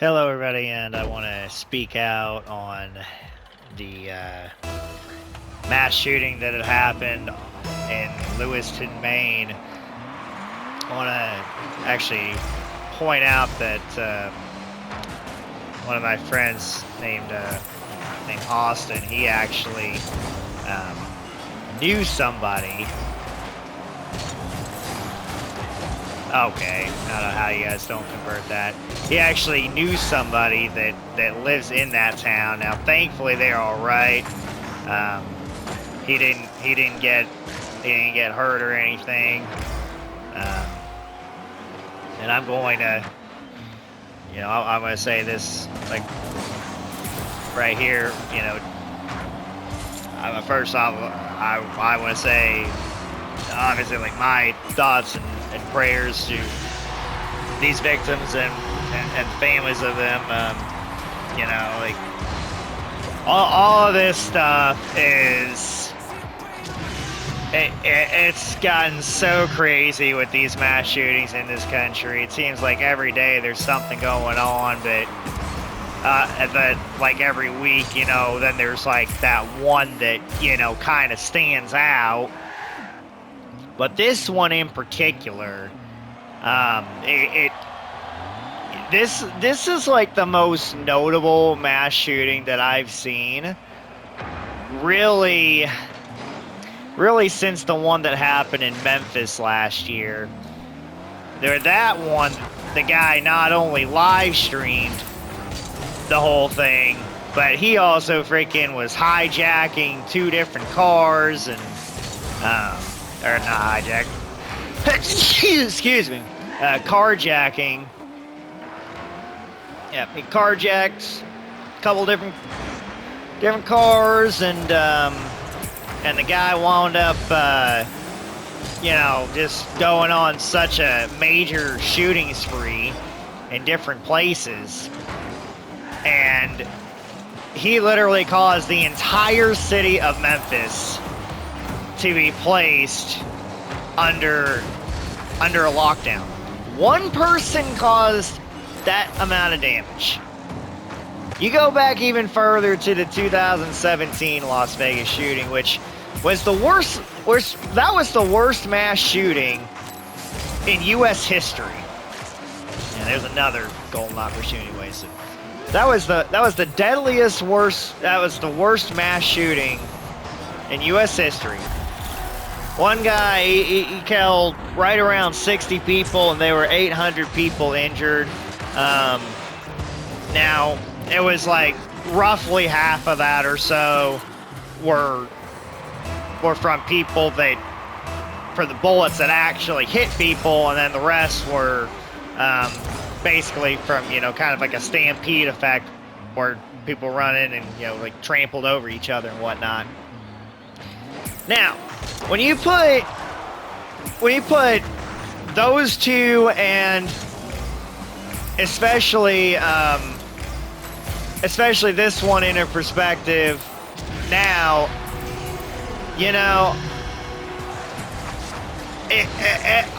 Hello, everybody, and I want to speak out on the mass shooting that had happened in Lewistown, Maine. I want to actually point out that one of my friends named Austin, he actually knew somebody. Okay, I don't know how you guys don't convert that. He actually knew somebody that lives in that town. Now, thankfully, they're all right. He didn't get hurt or anything. And I'm going to, I'm going to say this like right here. First off, I want to say, obviously, like my thoughts and prayers to these victims and families of them. Like all of this stuff it's gotten so crazy with these mass shootings in this country. It seems like every day there's something going on, but like every week, then there's like that one that kind of stands out. But this one in particular, this is like the most notable mass shooting that I've seen. Really since the one that happened in Memphis last year. That one, the guy not only live streamed the whole thing, but he also freaking was hijacking 2 different cars and or not hijack. Excuse me. Carjacking. Yeah, he carjacked a couple different cars, and the guy wound up, just going on such a major shooting spree in different places, and he literally caused the entire city of Memphis to be placed under a lockdown. One person caused that amount of damage. You go back even further to the 2017 Las Vegas shooting, which was the worst. That was the worst mass shooting in U.S. history. And there's another golden opportunity wasted. That was the deadliest worst. That was the worst mass shooting in U.S. history. One guy, he killed right around 60 people, and there were 800 people injured. Now, it was like roughly half of that or so were from people for the bullets that actually hit people, and then the rest were basically from, kind of like a stampede effect where people running and, like trampled over each other and whatnot. Now, when you put those two, and especially this one into perspective, now,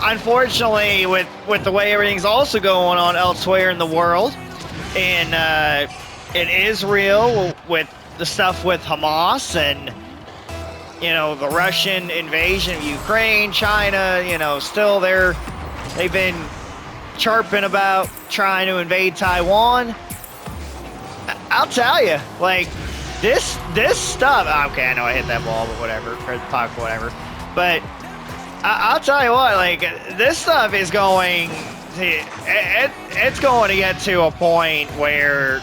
unfortunately, with the way everything's also going on elsewhere in the world, in Israel, with the stuff with Hamas and the Russian invasion of Ukraine, China, still they've been chirping about trying to invade Taiwan. I'll tell you, like, this stuff, okay, I know I hit that ball, but whatever, or the puck, whatever, but I'll tell you what, like, this stuff is going to, it's going to get to a point where,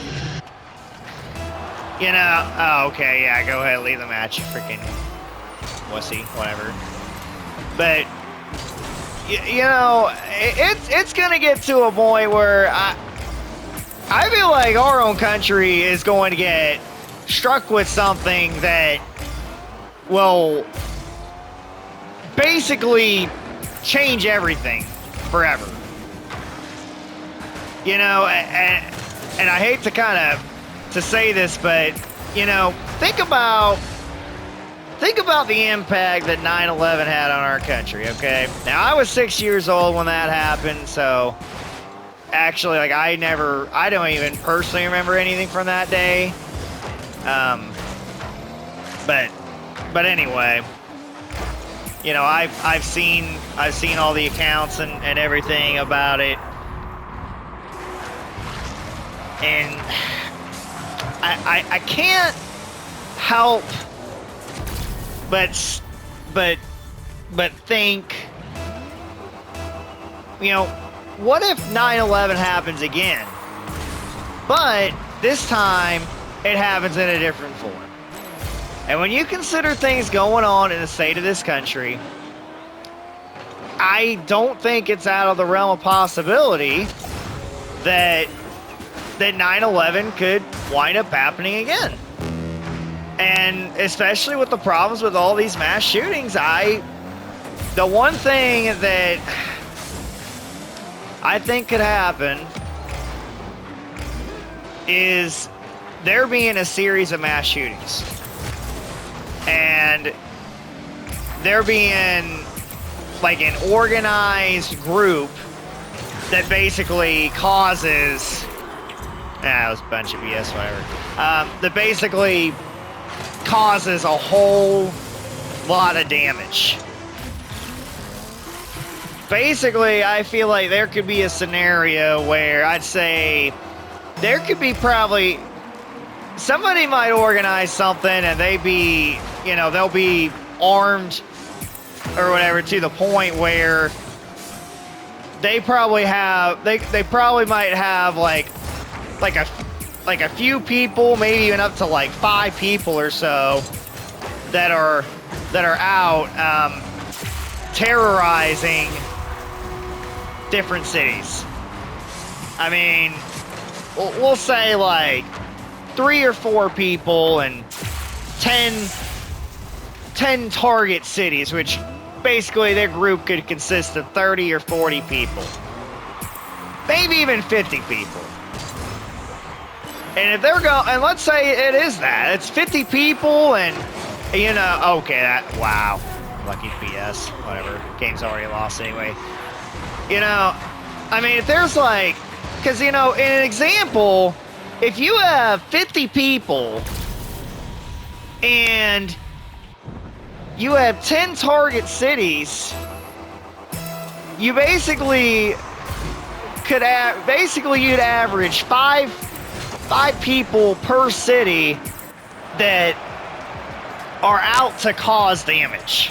oh, okay, yeah, go ahead, leave the match, you freaking wussy, whatever. But it's gonna get to a point where I feel like our own country is going to get struck with something that will basically change everything forever. And I hate to say this, but think about the impact that 9/11 had on our country, okay? Now, I was 6 years old when that happened, so actually, like, I don't even personally remember anything from that day. But anyway, you know, I've seen all the accounts and everything about it, and I can't help but think, you know, what if 9/11 happens again, but this time it happens in a different form? And when you consider things going on in the state of this country, I don't think it's out of the realm of possibility that 9/11 could wind up happening again. And especially with the problems with all these mass shootings, the one thing that I think could happen is there being a series of mass shootings. And there being like an organized group that basically causes, it was a bunch of BS, whatever, that basically causes a whole lot of damage. Basically, I feel like there could be a scenario where I'd say there could be probably somebody might organize something and they'll be armed or whatever to the point where they probably might have like a few people, maybe even up to like 5 people or so that are out terrorizing different cities. I mean, we'll say like 3 or 4 people and 10 target cities, which basically their group could consist of 30 or 40 people. Maybe even 50 people. And if they're going, and let's say it is that, it's 50 people and, you know, okay, wow, lucky BS, whatever, game's already lost anyway. You know, I mean, if there's like, because, you know, in an example, if you have 50 people and you have 10 target cities, you basically you'd average five people per city that are out to cause damage.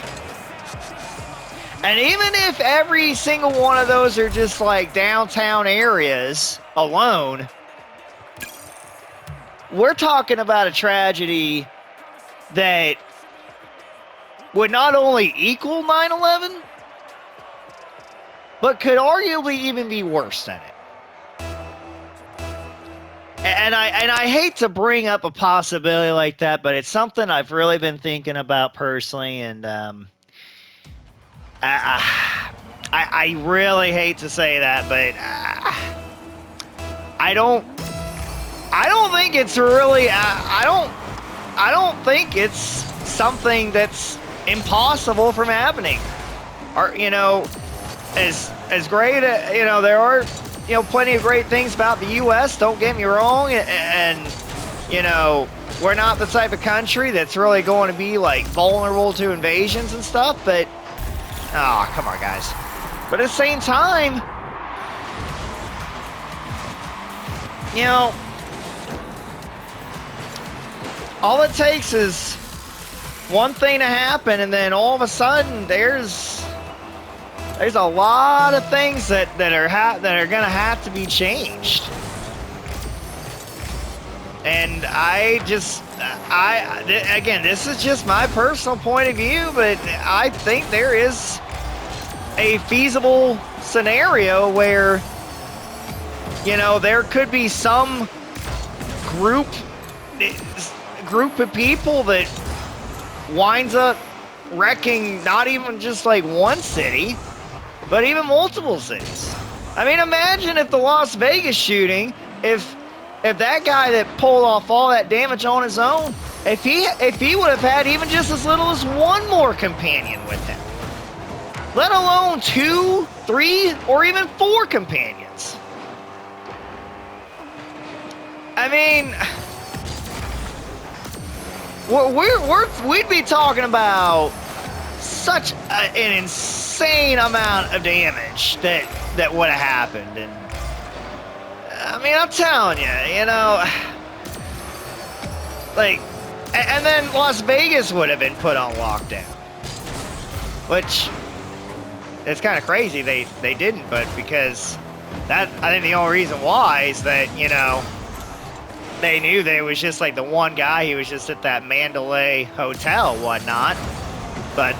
And even if every single one of those are just like downtown areas alone, we're talking about a tragedy that would not only equal 9/11, but could arguably even be worse than it. And I hate to bring up a possibility like that, but it's something I've really been thinking about personally, and I really hate to say that, but I don't think it's really I don't think it's something that's impossible from happening. Or, you know, as great, you know, there are, you know, plenty of great things about the U.S., don't get me wrong, and you know, we're not the type of country that's really going to be like vulnerable to invasions and stuff, but oh, come on, guys. But at the same time, you know, all it takes is one thing to happen, and then all of a sudden there's a lot of things that are gonna have to be changed. And again, this is just my personal point of view, but I think there is a feasible scenario where, you know, there could be some group of people that winds up wrecking not even just like one city, but even multiple cities. I mean, imagine if the Las Vegas shooting, if that guy that pulled off all that damage on his own, if he would have had even just as little as one more companion with him, let alone 2, 3, or even 4 companions. I mean, we'd be talking about such an insane amount of damage that would have happened. And I mean, I'm telling you, you know, like, and then Las Vegas would have been put on lockdown, which it's kind of crazy they didn't, but because that, I think the only reason why is that, you know, they knew that it was just like the one guy, he was just at that Mandalay hotel, whatnot. But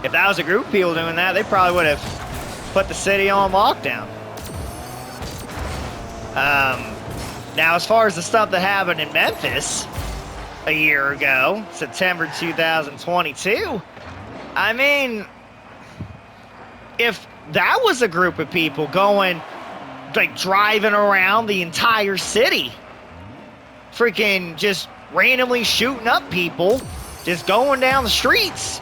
if that was a group of people doing that, they probably would have put the city on lockdown. Now, as far as the stuff that happened in Memphis a year ago, September 2022, I mean, if that was a group of people going, like, driving around the entire city, freaking just randomly shooting up people, just going down the streets,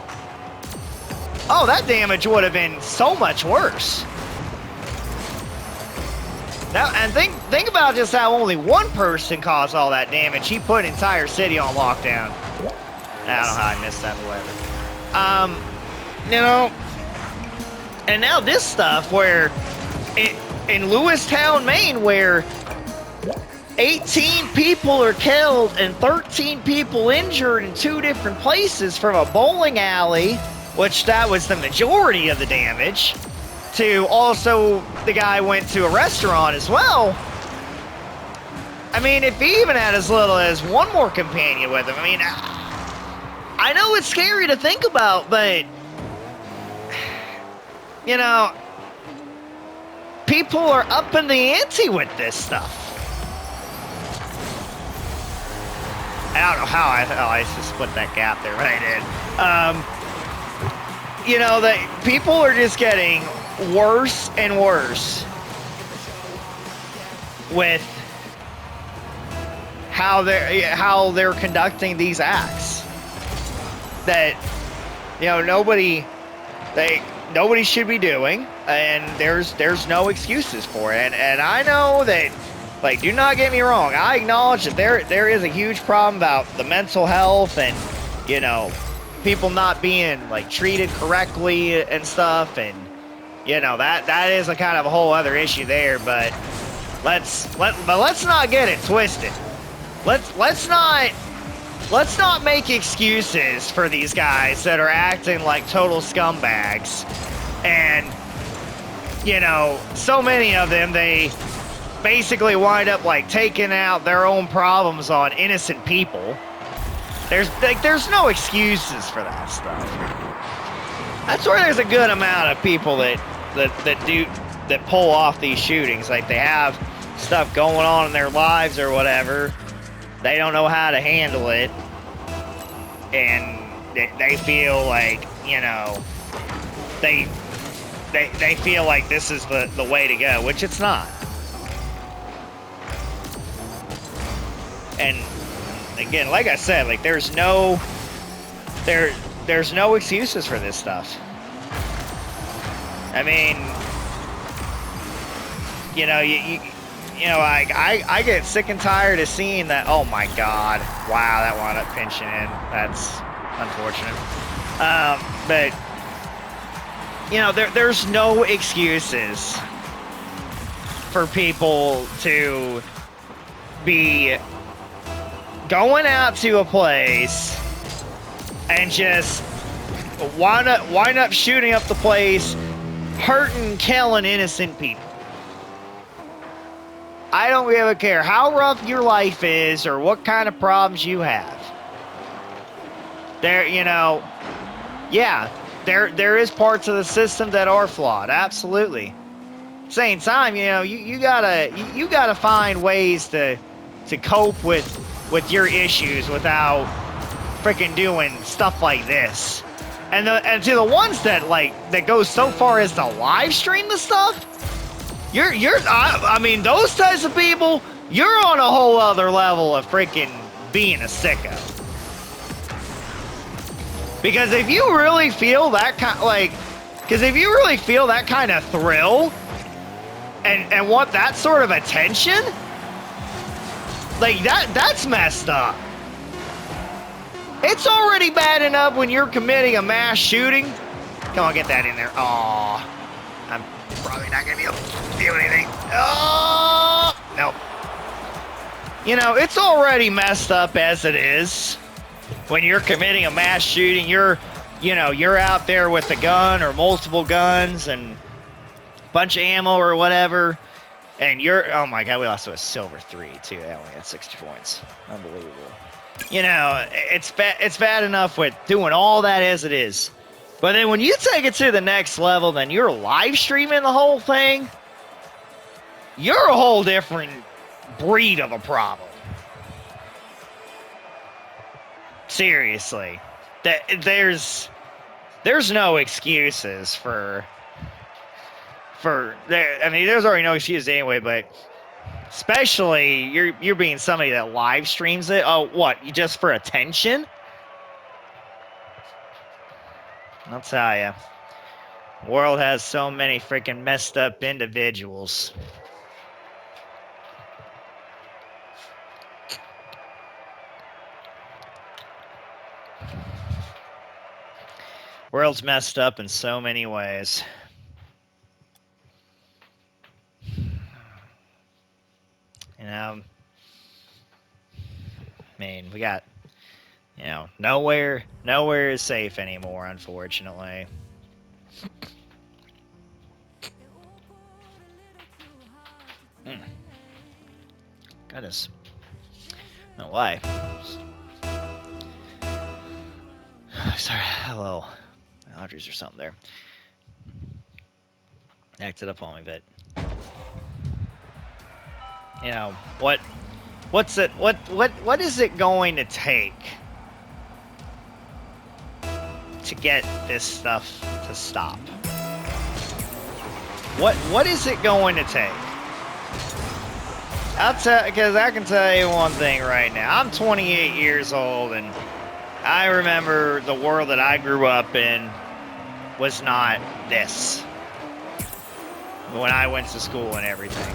oh, that damage would have been so much worse. Now, and think about just how only one person caused all that damage. He put an entire city on lockdown. I don't know how I missed that, whatever. You know, and now this stuff where in Lewistown, Maine, where 18 people are killed and 13 people injured in 2 different places from a bowling alley, which that was the majority of the damage, to also the guy went to a restaurant as well. I mean, if he even had as little as one more companion with him, I mean, I know it's scary to think about, but, you know, people are upping the ante with this stuff. I don't know how I just split that gap there, but I did. You know, that people are just getting worse and worse with how they're conducting these acts. That, you know, nobody should be doing, and there's no excuses for it. And I know that, like, do not get me wrong, I acknowledge that there is a huge problem about the mental health and, you know, people not being, like, treated correctly and stuff, and, you know, that is a kind of a whole other issue there. But let's not get it twisted. Let's not make excuses for these guys that are acting like total scumbags. And, you know, so many of them, they basically wind up, like, taking out their own problems on innocent people. There's no excuses for that stuff. That's where there's a good amount of people that pull off these shootings. Like, they have stuff going on in their lives or whatever. They don't know how to handle it, and they feel like, you know, they feel like this is the way to go, which it's not. And again, like I said, like, there's no excuses for this stuff. I mean, you know, you know, I get sick and tired of seeing that. Oh my God! Wow, that wound up pinching in. That's unfortunate. But you know, there's no excuses for people to be going out to a place and just wind up shooting up the place, hurting, killing innocent people. I don't really care how rough your life is or what kind of problems you have. There, you know, yeah, there is parts of the system that are flawed, absolutely. Same time, you know, you gotta find ways to cope with your issues without freaking doing stuff like this. And to the ones that go so far as to live stream the stuff, I mean, those types of people, you're on a whole other level of freaking being a sicko. Because if you really feel that kind of thrill and want that sort of attention, Like, that's messed up. It's already bad enough when you're committing a mass shooting. Come on, get that in there. Aw. I'm probably not going to be able to do anything. Oh! Nope. You know, it's already messed up as it is. When you're committing a mass shooting, you're out there with a gun or multiple guns and a bunch of ammo or whatever. And oh my God, we lost to a silver 3 too. That only had 60 points. Unbelievable. You know, it's bad enough with doing all that as it is. But then when you take it to the next level, then you're live streaming the whole thing. You're a whole different breed of a problem. Seriously. There's no excuses for I mean, there's already no excuse anyway, but especially you're being somebody that live streams it. Oh, what? You just for attention? I'll tell you. The world has so many freaking messed up individuals. World's messed up in so many ways. You know, I mean, we got, nowhere is safe anymore, unfortunately. Goodness. No, why? Sorry, hello. Allergies or something there. Acted up on me, but what is it going to take to get this stuff to stop? What is it going to take? Because I can tell you one thing right now. I'm 28 years old, and I remember the world that I grew up in was not this. When I went to school and everything.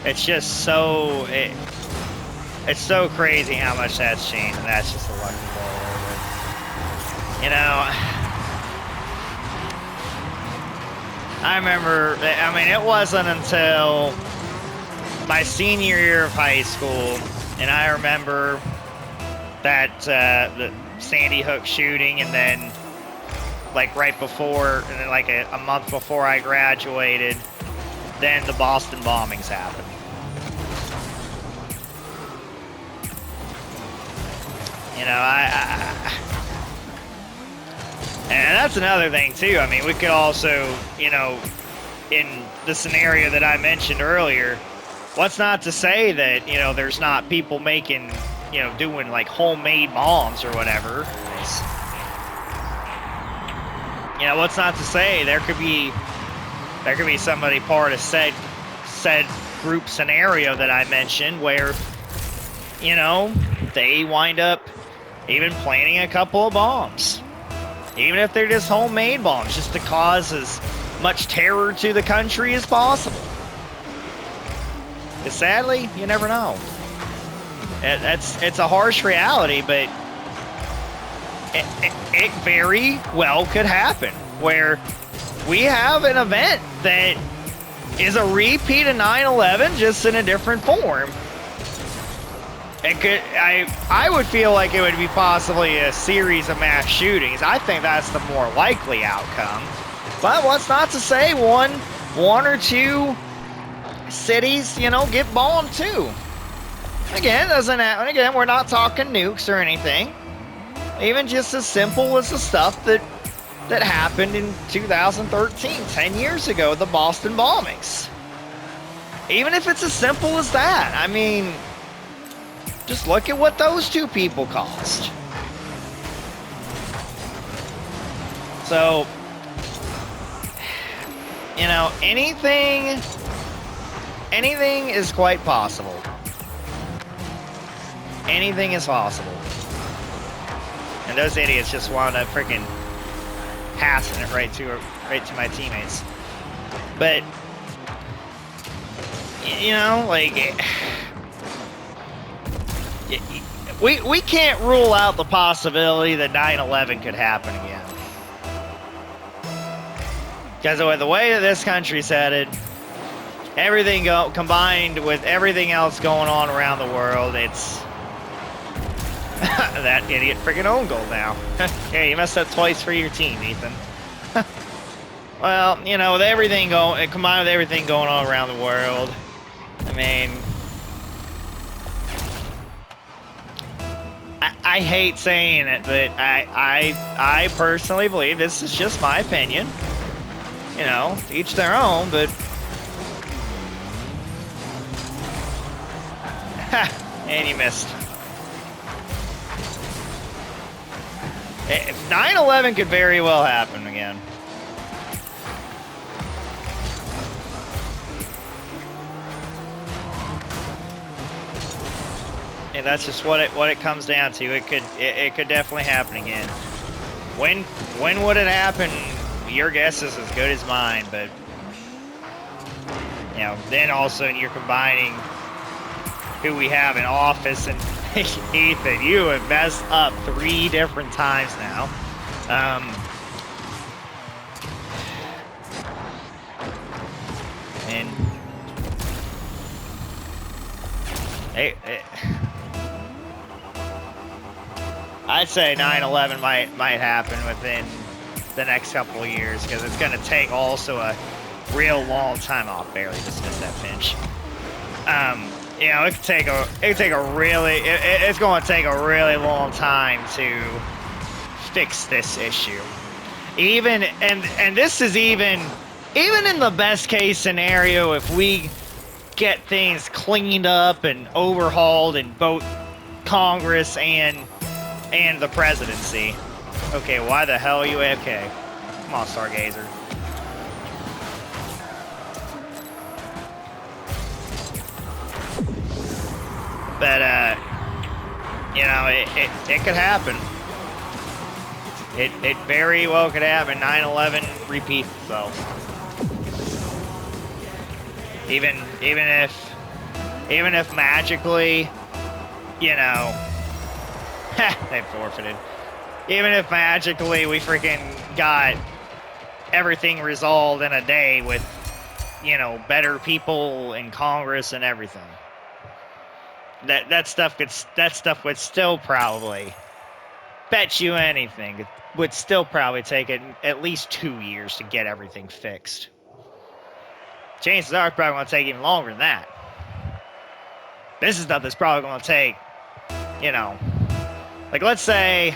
It's just so it's so crazy how much that's changed, and that's just a lucky blow. I remember, it wasn't until my senior year of high school, and I remember that the Sandy Hook shooting, and then right before, and then a month before I graduated, then the Boston bombings happened. And that's another thing too. I mean, we could also, in the scenario that I mentioned earlier, what's not to say that, there's not people making, doing homemade bombs or whatever. What's not to say there could be somebody part of said group scenario that I mentioned where, they wind up even planting a couple of bombs. Even if they're just homemade bombs, just to cause as much terror to the country as possible. Because sadly, you never know. It's a harsh reality, but it very well could happen. Where we have an event that is a repeat of 9/11, just in a different form. I would feel like it would be possibly a series of mass shootings. I think that's the more likely outcome. But what's not to say one or two cities, get bombed too. Again, again, we're not talking nukes or anything. Even just as simple as the stuff that happened in 2013, 10 years ago, the Boston bombings. Even if it's as simple as that, I mean, just look at what those two people cost. So, anything is quite possible. Anything is possible. And those idiots just wound up freaking passing it right to my teammates. But you know, like we can't rule out the possibility that 9/11 could happen again. Because of the way that this country's headed, everything combined with everything else going on around the world, it's that idiot freaking own goal now. Yeah, you messed up twice for your team, Ethan. Well, you know, with everything combined with everything going on around the world, I mean, I hate saying it, but I personally believe, this is just my opinion, you know, to each their own, but and you missed. 9/11 could very well happen again. And that's just what it comes down to. It could definitely happen again. When would it happen? Your guess is as good as mine, but you know, then also you're combining who we have in office, and Ethan, you have messed up 3 different times now. And I'd say 9/11 might happen within the next couple of years, because it's going to take also a real long time. Oh, barely just missed that pinch. You know, it's going to take a really long time to fix this issue. And this is even in the best case scenario, if we get things cleaned up and overhauled in both Congress and the presidency. Okay, why the hell are you AFK? Come on, Stargazer. But you know, it could happen. It very well could happen. 9/11 repeats itself. Even if magically, you know, they forfeited. Even if magically we freaking got everything resolved in a day with, you know, better people in Congress and everything. That stuff would still probably, bet you anything, it would still probably take at least 2 years to get everything fixed. Chances are it's probably going to take even longer than that. This is stuff that's probably going to take, you know, like let's say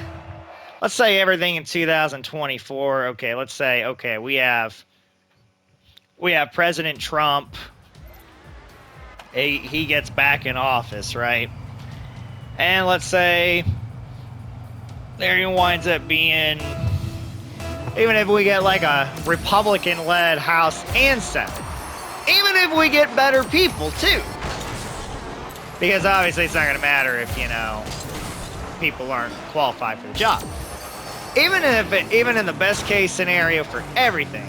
everything in 2024. Okay, let's say, okay, we have President Trump. He gets back in office, right? And let's say there winds up being, even if we get like a Republican-led House and Senate, even if we get better people too, because obviously it's not going to matter if, you know, people aren't qualified for the job. Even in the best case scenario for everything,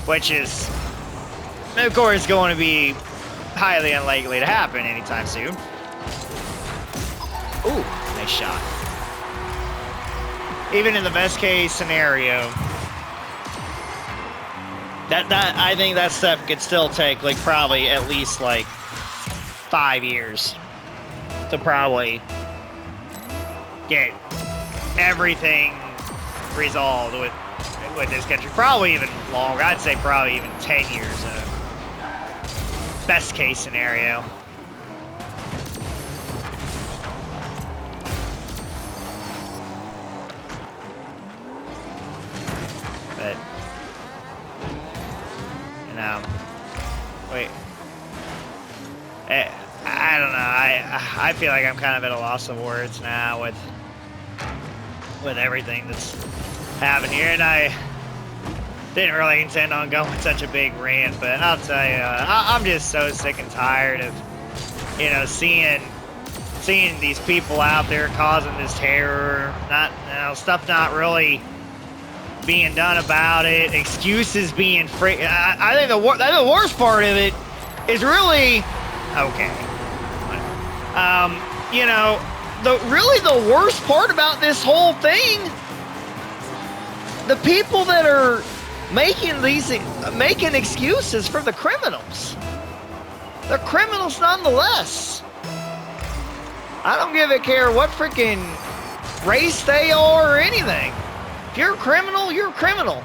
which is, of course, going to be highly unlikely to happen anytime soon. Ooh, nice shot. Even in the best case scenario, that I think that stuff could still take like probably at least like 5 years to probably get everything resolved with this country. Probably even longer. I'd say probably even 10 years. Best case scenario. But you know, wait. I don't know. I feel like I'm kind of at a loss of words now with everything that's happened here, and I didn't really intend on going such a big rant, but I'll tell you, I'm just so sick and tired of, you know, seeing seeing these people out there causing this terror, stuff not really being done about it, excuses being free. I think the worst part of it is really okay. You know, the worst part about this whole thing, the people that are making excuses for the criminals. They're criminals nonetheless. I don't give a care what freaking race they are or anything. If you're a criminal, you're a criminal.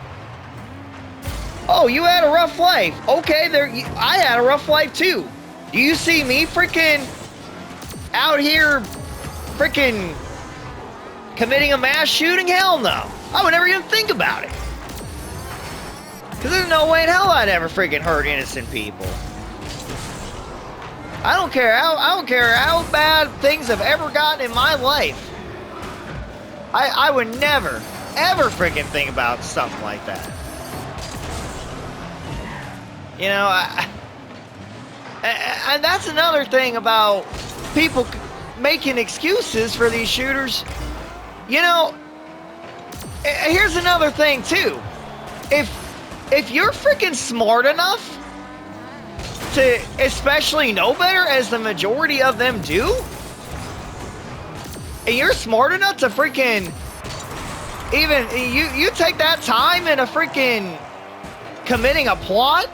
Oh, you had a rough life. Okay, I had a rough life too. Do you see me freaking out here freaking committing a mass shooting? Hell no. I would never even think about it. Because there's no way in hell I'd ever freaking hurt innocent people. I don't care how bad things have ever gotten in my life. I would never, ever freaking think about something like that. You know, and that's another thing about people making excuses for these shooters. You know, here's another thing too. If you're freaking smart enough to especially know better, as the majority of them do, and you're smart enough to freaking even you take that time in a freaking committing a plot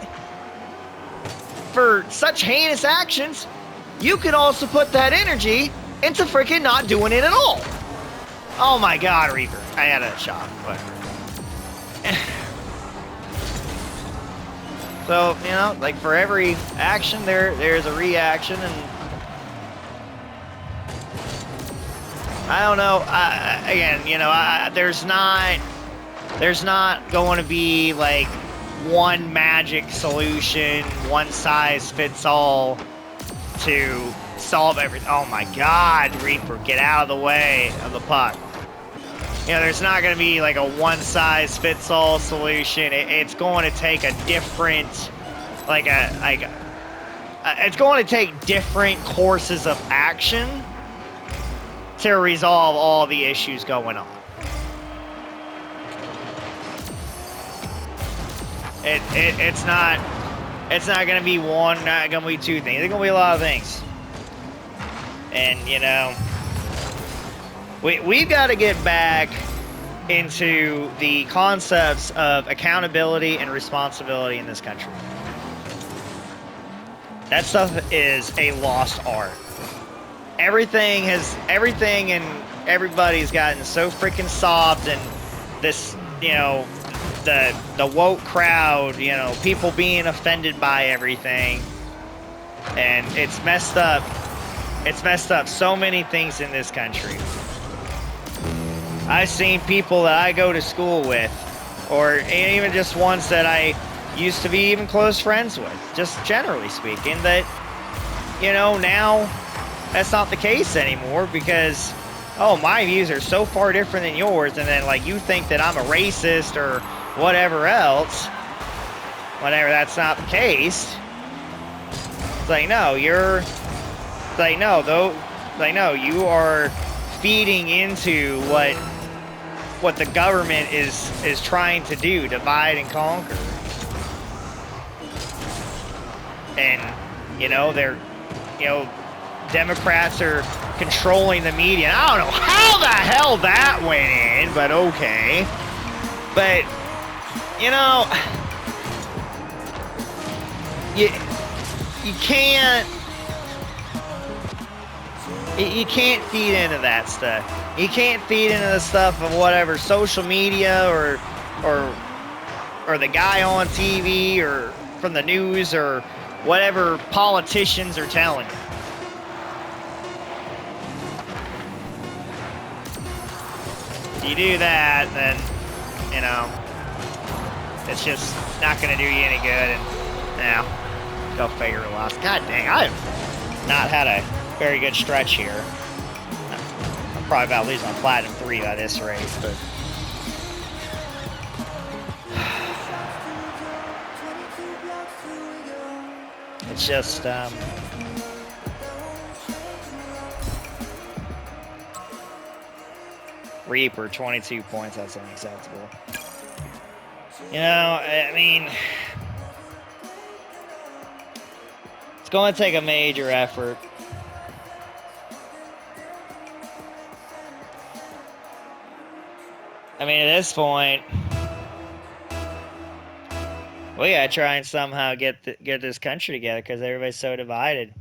for such heinous actions, you can also put that energy into freaking not doing it at all. Oh my God, Reaper! I had a shot. Whatever. So, you know, like for every action, there's a reaction, and I don't know. Again, you know, there's not going to be like one magic solution, one size fits all to solve everything. Oh my God, Reaper, get out of the way of the puck. You know, there's not going to be like a one-size-fits-all solution. It's going to take a different, it's going to take different courses of action to resolve all the issues going on. It's not going to be one, not going to be two things. It's going to be a lot of things. And, you know, we've got to get back into the concepts of accountability and responsibility in this country. That stuff is a lost art. Everything and everybody's gotten so freaking soft, and this, you know, the woke crowd, you know, people being offended by everything, and it's messed up. It's messed up so many things in this country. I've seen people that I go to school with, or even just ones that I used to be even close friends with, just generally speaking, that, you know, now that's not the case anymore because, oh, my views are so far different than yours, and then, like, you think that I'm a racist or whatever else, whenever that's not the case. It's like, no, it's like, no, though, like, no, you are feeding into what the government is trying to do, divide and conquer. And, you know, Democrats are controlling the media. I don't know how the hell that went in, but okay. But, you know, you can't feed into that stuff. You can't feed into the stuff of whatever social media or the guy on TV or from the news or whatever politicians are telling you. If you do that, then, you know, it's just not going to do you any good. And now, go figure it out. God dang, I've not had a very good stretch here. I'm probably about losing on Platinum 3 by this rate, but it's just, Reaper, 22 points. That's unacceptable. You know, I mean, it's going to take a major effort. I mean, at this point, we gotta try and somehow get this country together because everybody's so divided.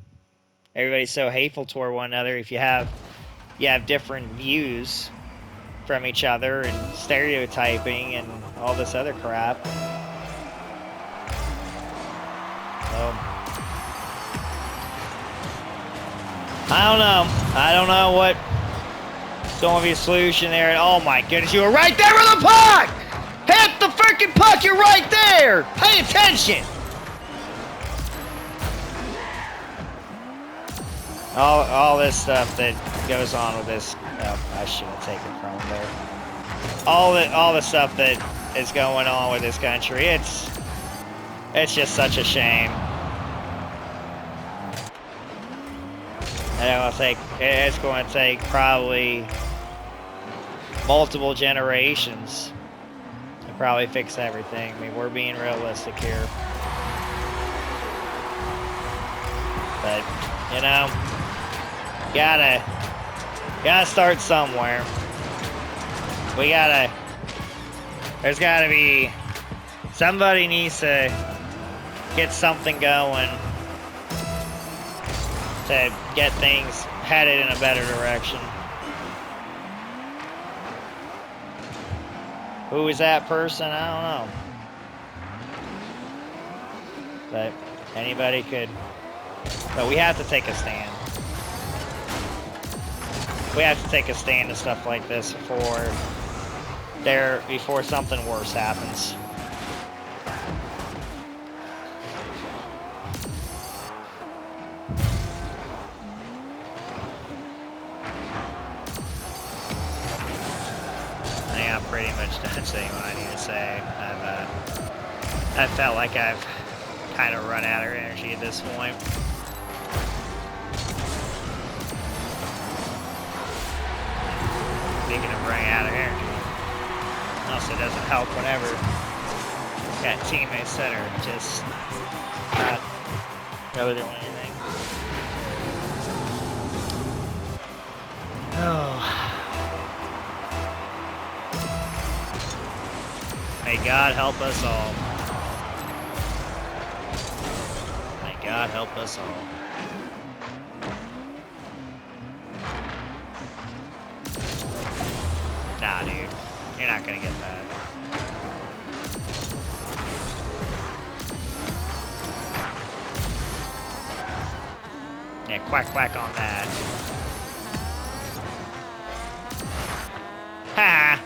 Everybody's so hateful toward one another. If you have different views from each other and stereotyping and all this other crap. So, I don't know what's going to be a solution there. And oh my goodness, you were right there with the puck! Hit the freaking puck, you're right there! Pay attention! All this stuff that goes on with this, I should have taken from there. All the stuff that is going on with this country, it's just such a shame. And it's going to take probably multiple generations to probably fix everything. I mean, we're being realistic here. But, you know, gotta start somewhere. There's gotta be, somebody needs to get something going to get things headed in a better direction. Who is that person? I don't know. But anybody could. But we have to take a stand. We have to take a stand to stuff like this before something worse happens. I think I'm pretty much done saying what I need to say. I felt like I've kind of run out of energy at this point. Speaking of running out of energy, also doesn't help whenever you got teammates that are just not really doing anything. Oh. May God help us all. May God help us all. Nah, dude. You're not gonna get that. Yeah, quack quack on that. Ha!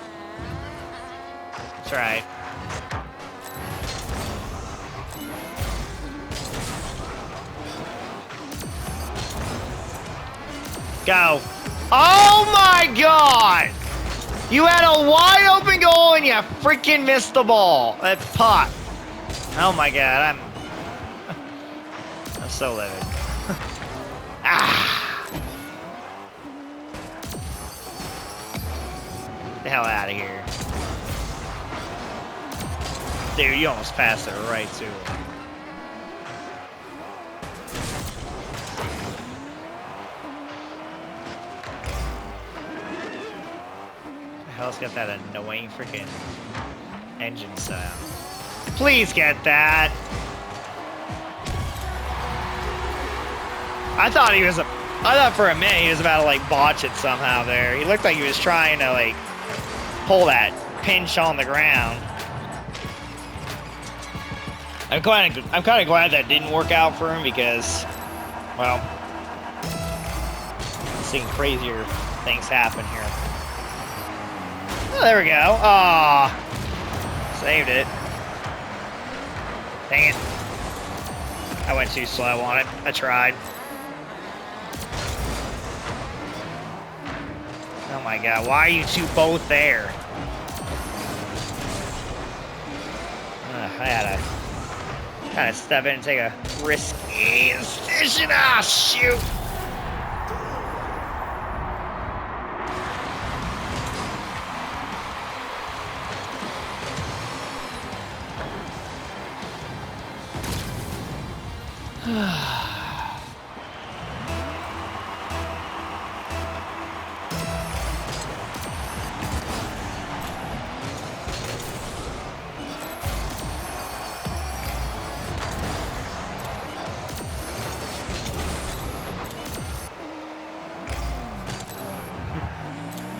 That's right. Go. Oh my God! You had a wide open goal and you freaking missed the ball. That's puck. Oh my God, I'm so livid. Ah! Get the hell out of here. Dude, you almost passed it right to him. Hell's got that annoying freaking engine sound. Please get that. I thought for a minute he was about to like botch it somehow there. He looked like he was trying to like pull that pinch on the ground. I'm kind of glad that didn't work out for him because, well, I've seen crazier things happen here. Oh, there we go. Aw. Saved it. Dang it. I went too slow on it. I tried. Oh my God. Why are you two both there? I had to kind of step in and take a risky decision. Ah, shoot.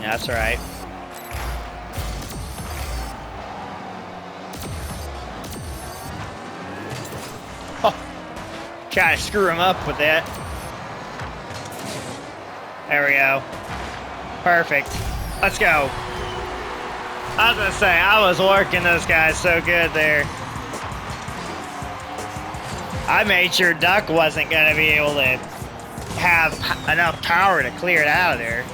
That's right. Oh, try to screw him up with that. There we go. Perfect. Let's go. I was gonna say, I was working those guys so good there. I made sure Duck wasn't gonna be able to have enough power to clear it out of there.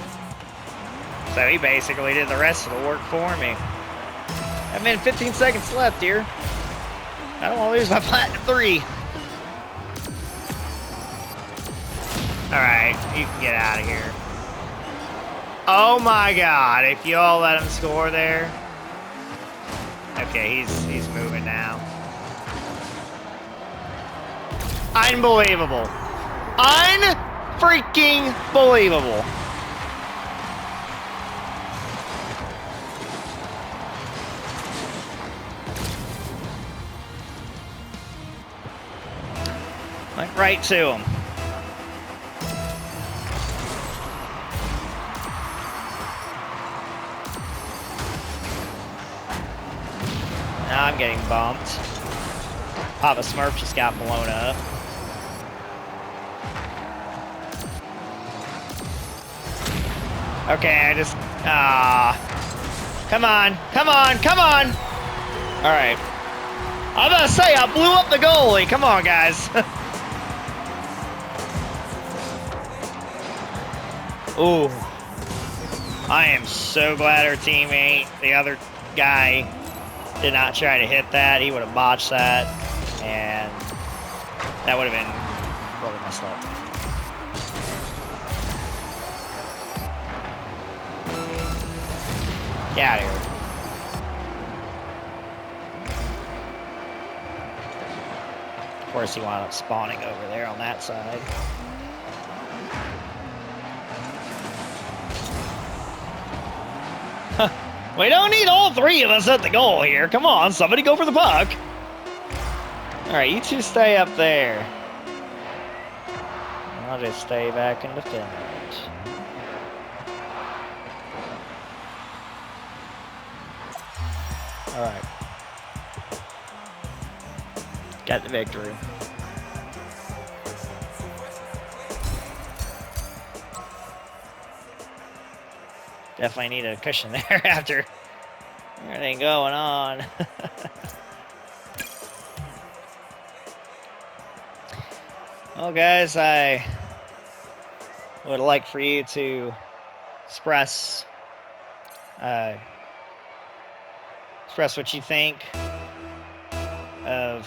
So he basically did the rest of the work for me. I mean, 15 seconds left here. I don't want to lose my platinum 3. Alright, you can get out of here. Oh my god, if you all let him score there. Okay, he's moving now. Unbelievable. Un-freaking believable. Like right to him. Now I'm getting bumped. Papa Smurf just got blown up. Okay, I just... Come on, come on, come on! Alright. I'm about to say, I blew up the goalie. Come on, guys. Ooh. I am so glad our teammate, the other guy, did not try to hit that. He would have botched that, and that would have been really messed up. Get out of here. Of course, he wound up spawning over there on that side. We don't need all 3 of us at the goal here. Come on, somebody go for the puck. All right, you two stay up there. I'll just stay back and defend. All right. Got the victory. Definitely need a cushion there after everything going on. Well, guys, I would like for you to express what you think of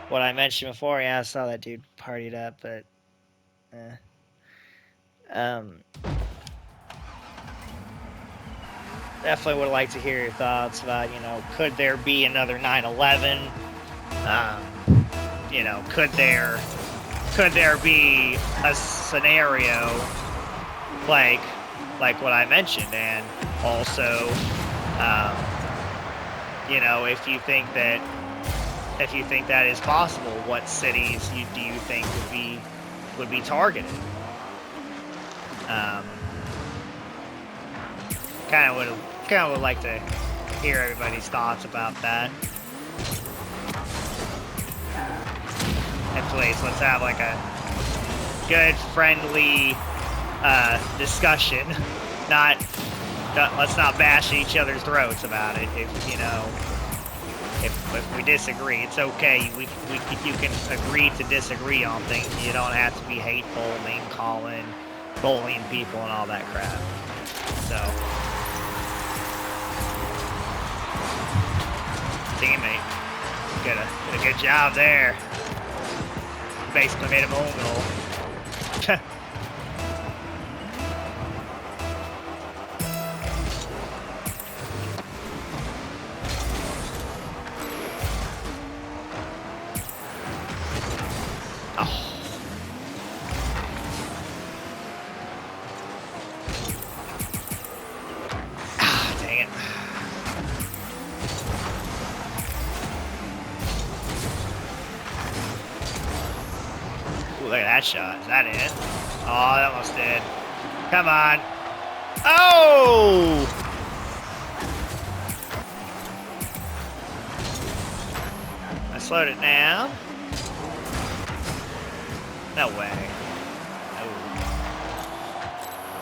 what I mentioned before. Yeah, I saw that dude partied up, but definitely would like to hear your thoughts about, you know, could there be another 9/11? You know, could there be a scenario like what I mentioned? And also, you know, if you think that is possible, what cities do you think would be targeted? Kind of would like to hear everybody's thoughts about that. And please, let's have like a good, friendly discussion. Let's not bash each other's throats about it. If you know, if we disagree, it's okay. You can agree to disagree on things. You don't have to be hateful, name calling, bullying people, and all that crap. So, teammate, did a good job there. Basically made him own goal. Oh, that shot. Is that it? Oh, that almost did. Come on. Oh! I slowed it down. No way. No.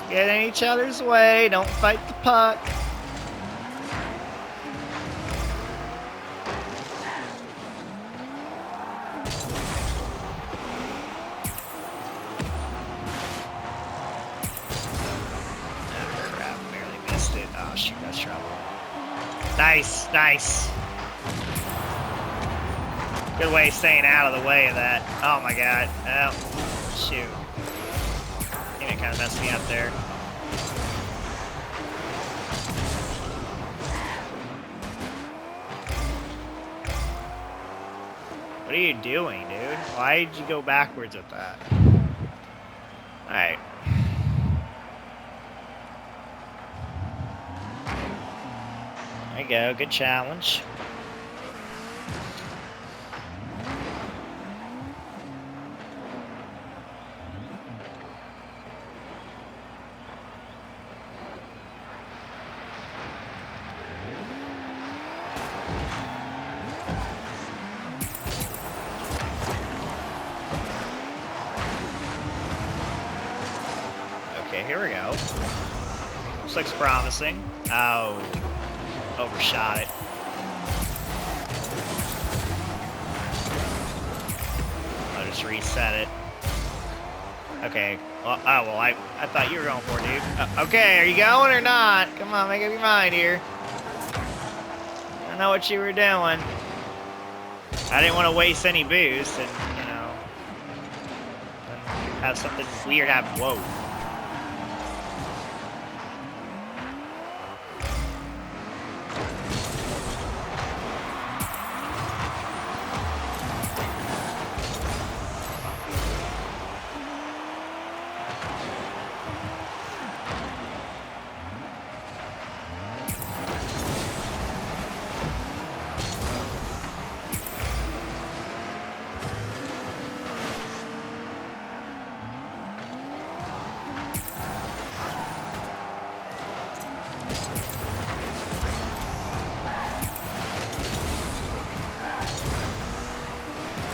Get in each other's way. Don't fight the puck. Oh, shoot, that's trouble. Nice, nice. Good way of staying out of the way of that. Oh my god. Oh, shoot. I think it kind of messed me up there. What are you doing, dude? Why did you go backwards with that? Alright. There you go, good challenge. Okay, here we go. This looks promising. Oh. Overshot it. I'll just reset it. Okay. Well, oh, well, I thought you were going for it, dude. Okay, are you going or not? Come on, make up your mind here. I don't know what you were doing. I didn't want to waste any boost and, you know, have something weird happen. Whoa.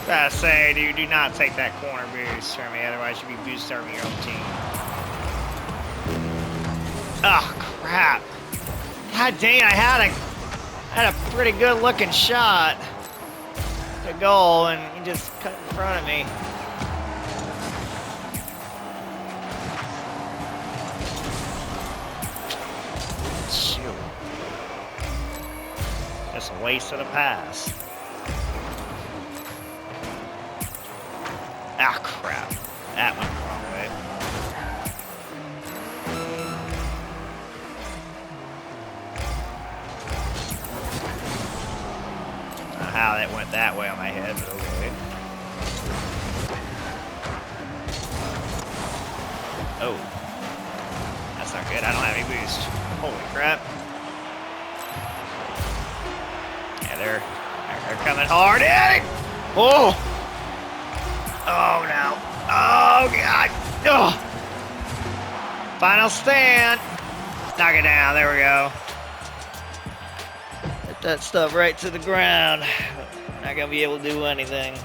Gotta say, dude, do not take that corner boost from me, otherwise you'll be boost starving your own team. Oh, crap. God dang, I had a pretty good looking shot to goal, and he just cut in front of me. Shoot. Just a waste of the pass. Ah, crap. That went the wrong way. I don't know how that went that way on my head, but okay. Oh. That's not good. I don't have any boost. Holy crap. Yeah, they're coming hard in. Oh! Oh, no. Oh, God. Oh. Final stand. Knock it down. There we go. Get that stuff right to the ground. Not going to be able to do anything.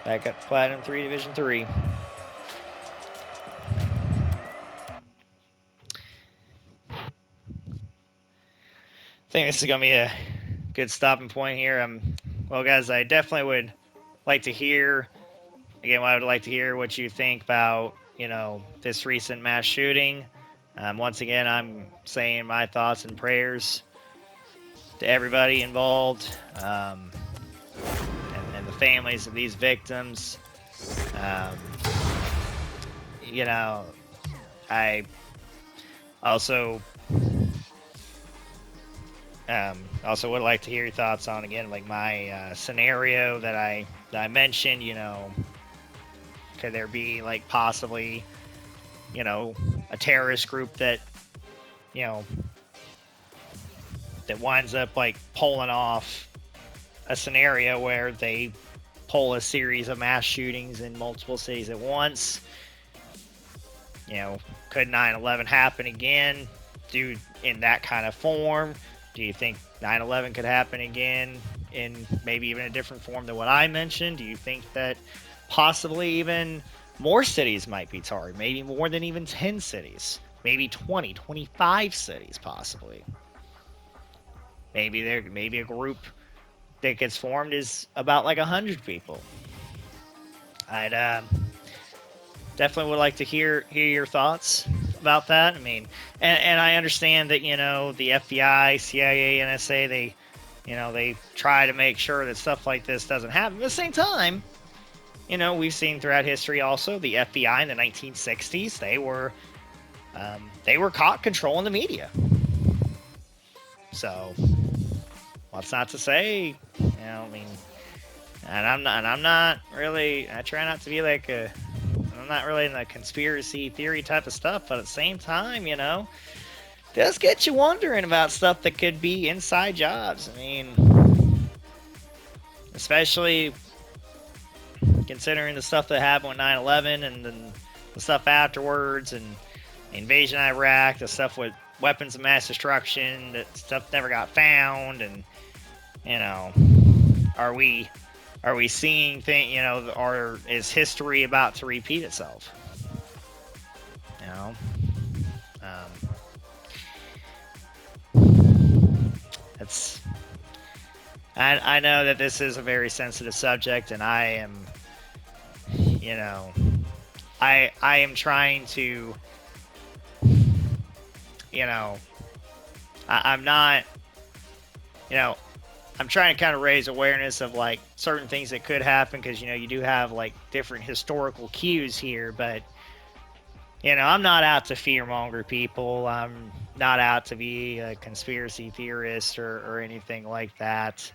Back up to Platinum 3, Division 3. I think this is going to be a good stopping point here. Well, guys, I definitely would like to hear, again, I would like to hear what you think about, you know, this recent mass shooting. Once again, I'm saying my thoughts and prayers to everybody involved, and the families of these victims. You know, I also would like to hear your thoughts on, again, like my scenario that I mentioned. You know, could there be like possibly, you know, a terrorist group that, you know, that winds up like pulling off a scenario where they pull a series of mass shootings in multiple cities at once. You know, could 9/11 happen again in that kind of form? Do you think 9/11 could happen again in maybe even a different form than what I mentioned? Do you think that possibly even more cities might be targeted? Maybe more than even 10 cities? Maybe 20, 25 cities possibly? Maybe a group that gets formed is about like 100 people. I'd definitely would like to hear your thoughts about that. I mean, and I understand that, you know, the FBI, CIA, NSA, they try to make sure that stuff like this doesn't happen. But at the same time, you know, we've seen throughout history also the FBI in the 1960s, they were caught controlling the media. So what's not to say, you know, I mean, and I'm not really, I try not to be like I'm not really in the conspiracy theory type of stuff, but at the same time, you know, it does get you wondering about stuff that could be inside jobs. I mean, especially considering the stuff that happened with 9/11 and then the stuff afterwards and the invasion of Iraq, the stuff with weapons of mass destruction, that stuff never got found, and, you know, are we seeing things, you know, or is history about to repeat itself? You know, it's, I know that this is a very sensitive subject, and I am, you know, I am trying to, you know, I'm not, you know, I'm trying to kind of raise awareness of like certain things that could happen, because, you know, you do have like different historical cues here, but, you know, I'm not out to fearmonger people. I'm not out to be a conspiracy theorist or anything like that.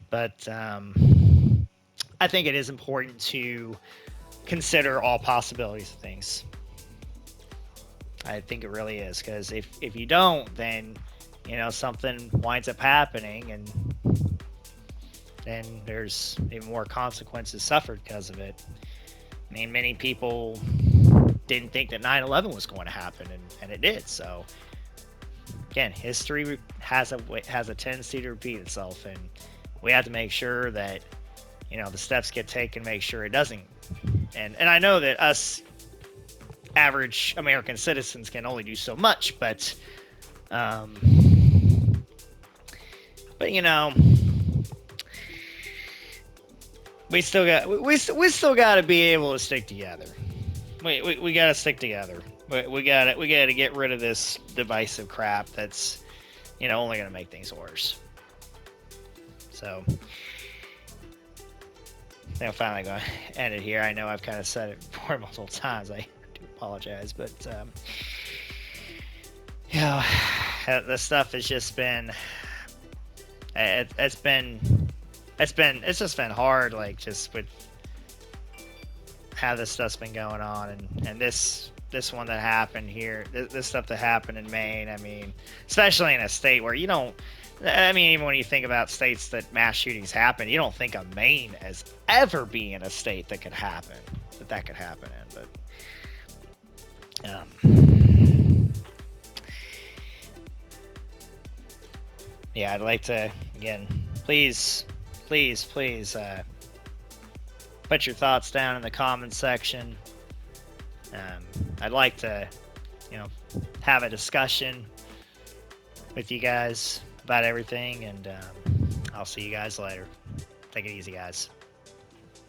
But I think it is important to consider all possibilities of things. I think it really is, because if you don't, then, you know, something winds up happening, and then there's even more consequences suffered because of it. I mean, many people didn't think that 9/11 was going to happen, and it did. So again, history has a tendency to repeat itself, and we have to make sure that, you know, the steps get taken to make sure it doesn't. And I know that us average American citizens can only do so much, but you know, we still got to be able to stick together. We got to stick together. We got to get rid of this divisive crap that's, you know, only going to make things worse. So I think I'm finally going to end it here. I know I've kind of said it before multiple times. I do apologize, but you know, this stuff has just been, it's just been hard, like, just with how this stuff's been going on, and this one that happened here, this stuff that happened in Maine. I mean, especially in a state where you don't, I mean, even when you think about states that mass shootings happen, you don't think of Maine as ever being a state that could happen, that could happen in. But yeah, I'd like to, again, please put your thoughts down in the comments section. I'd like to, you know, have a discussion with you guys about everything, and I'll see you guys later. Take it easy, guys.